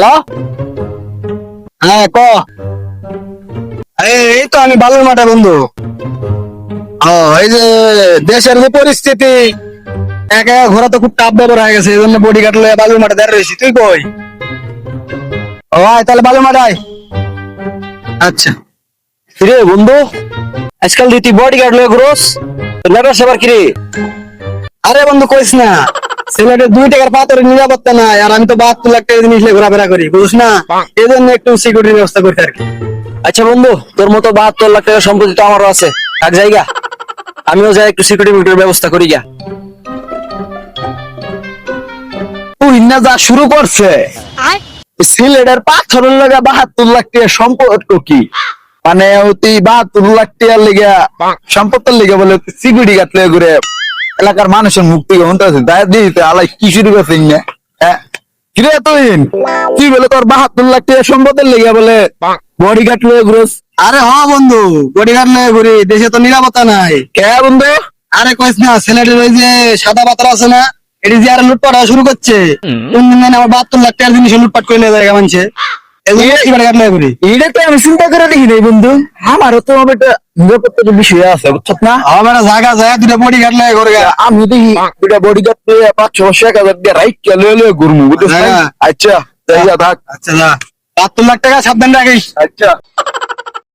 Hello, হ্যাঁ ক। এই তো আমি বালুর মাঠে বন্ধু। এই যে দেশের যে পরিস্থিতি, একা একা ঘোরা তো খুব টাফ ব্যাপার হয়ে গেছে, এই জন্য বডি গার্ড লয়ে বালুর মাঠে দাঁড়িয়ে রয়েছি। তুই কই? তাহলে বালুর মাঠে আয়। আচ্ছা। কিরে বন্ধু, আজকাল তুই বডি গার্ড লয়ে ঘুরোস, লেবার সেবার কিরে? আরে বন্ধু কইস না, সিলেটের 2 টাকার পাথরের নিরাপত্তা নাই, আর আমি তো 72 লাখ টাকা জিনিস নিয়ে ঘোরাফেরা করি, বুঝছ না? এই জন্য একটু সিকিউরিটির ব্যবস্থা করতে আর কি। আচ্ছা বন্ধু, তোর মতো 72 লাখ টাকা সম্পত্তি তো আমারও আছে, এক জায়গা আমিও যাই একটু সিকিউরিটির ব্যবস্থা করি গা। তুই না যা শুরু করছে, সিলেটের পাথরের লাগা 72 লাখ টাকা সম্পর্ক কি? মানে তুই 72 লাখ টাকার লিগা সম্পত্তির লিগা বলে সিকিউরিটি গার্ড লয়ে ঘুরে এলাকার মানুষের মুক্তি গ্রহণ করছে, তাই দিতে আলাই কি শুরু করছিস না? কিরে তুই বলে তোর 72 লাখ টাকা সম্পদের লিগা বলে বডি গার্ড লয়ে ঘুরোস? আরে হ বন্ধু, বডি গার্ড লয়ে ঘুরি, দেশে তো নিরাপত্তা নাই। কে বন্ধু? আরে কইস না, সিলেটের ওই যে সাদা পাথর আছে না, এটি যে আর লুটপাট হওয়া শুরু করছে। কোন দিন জানি আমার 72 লাখ টাকার জিনিস লুটপাট করে নিয়ে যায় মানছে। এটা তো আমি চিন্তা করে দেখি নাই বন্ধু, আমারও তো একটা নিরাপত্তার বিষয় আছে, বুঝছ না? আমার জায়গা যায় দুটা বডি গার্ড লাগে করে, আমি দেখি দুটা বডি গার্ড পেয়ে 500-1,000 দিয়ে রাইট চলে ঘুরবো, বুঝছ? আচ্ছা থাক। আচ্ছা যা, 72 লাখ টাকা সাবধান রাখিস। আচ্ছা।